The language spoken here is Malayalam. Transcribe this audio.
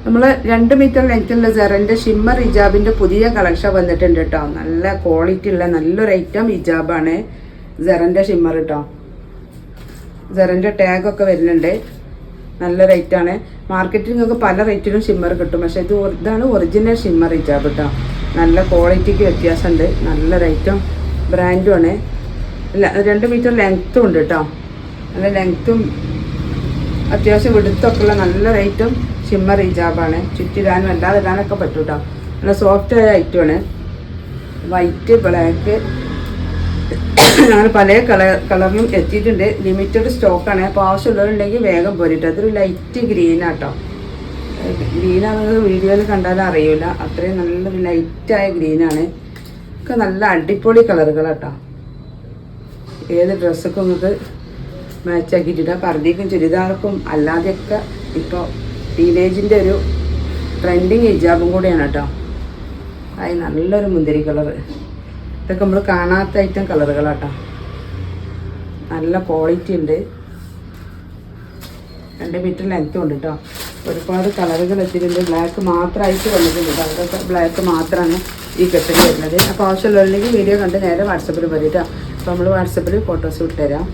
നമ്മൾ 2 മീറ്റർ ലെങ്ത്തുള്ള സെറൻ്റെ ഷിമ്മർ ഹിജാബിൻ്റെ പുതിയ കളക്ഷൻ വന്നിട്ടുണ്ട് കേട്ടോ. നല്ല ക്വാളിറ്റി ഉള്ള നല്ലൊരു ഐറ്റം ഹിജാബാണ് സെറൻ്റെ ഷിമ്മർ കേട്ടോ. സെറൻ്റെ ടാഗൊക്കെ വരുന്നുണ്ട്. നല്ല റേറ്റാണ്. മാർക്കറ്റിൽ നിങ്ങൾക്ക് പല റേറ്റിലും ഷിമ്മർ കിട്ടും. പക്ഷേ ഇതാണ് ഒറിജിനൽ ഷിമ്മർ ഹിജാബ് കേട്ടോ. നല്ല ക്വാളിറ്റിക്ക് വ്യത്യാസമുണ്ട്. നല്ലൊരു ഐറ്റം ബ്രാൻഡുമാണ്. 2 മീറ്റർ ലെങ്ത്തും ഉണ്ട് കേട്ടോ. നല്ല ലെങ്ത്തും അത്യാവശ്യം വിടുത്തൊക്കെ ഉള്ള നല്ലൊരു ഐറ്റം ഷിമ്മർ ഹിജാബാണ്. ചുറ്റിടാനും അല്ലാതെ ഇടാനൊക്കെ പറ്റും കേട്ടോ. നല്ല സോഫ്റ്റ് ആയ ഐറ്റമാണ്. വൈറ്റ്, ബ്ലാക്ക് അങ്ങനെ പല കളറിലും എത്തിയിട്ടുണ്ട്. ലിമിറ്റഡ് സ്റ്റോക്കാണ്. അപ്പോൾ ആവശ്യമുള്ളവരുണ്ടെങ്കിൽ വേഗം പോരിട്ട്. അതൊരു ലൈറ്റ് ഗ്രീനാട്ടോ. ഗ്രീനാണെന്ന് വീഡിയോയിൽ കണ്ടാലും അറിയില്ല. അത്രയും നല്ലൊരു ലൈറ്റായ ഗ്രീനാണ്. ഒക്കെ നല്ല അടിപൊളി കളറുകളാട്ടോ. ഏത് ഡ്രസ്സൊക്കെ നിങ്ങൾക്ക് മാച്ചാക്കിയിട്ടില്ല. പർദ്ദയ്ക്കും ചുരിദാർക്കും അല്ലാതെയൊക്കെ ഇപ്പോൾ ടീനേജിൻ്റെ ഒരു ട്രെൻഡിങ് ഹിജാബും കൂടിയാണ് കേട്ടോ. അത് നല്ലൊരു മുന്തിരി കളറ്. ഇതൊക്കെ നമ്മൾ കാണാത്ത ഐറ്റം കളറുകളാട്ടോ. നല്ല ക്വാളിറ്റി ഉണ്ട്. 2 മീറ്റർ ലെങ്ത്തും ഉണ്ട് കേട്ടോ. ഒരുപാട് കളറുകൾ എത്തിയിട്ടുണ്ട്. ബ്ലാക്ക് മാത്രമായിട്ട് വന്നിട്ടുണ്ട്. അതൊക്കെ ബ്ലാക്ക് മാത്രമാണ് ഈ കെട്ടിൽ വരുന്നത്. അപ്പോൾ ആവശ്യമുള്ളവരുണ്ടെങ്കിൽ വീഡിയോ കണ്ട് നേരെ വാട്സപ്പിൽ വരും കേട്ടോ. അപ്പോൾ നമ്മൾ വാട്സപ്പിൽ ഫോട്ടോസ് വിട്ടുതരാം.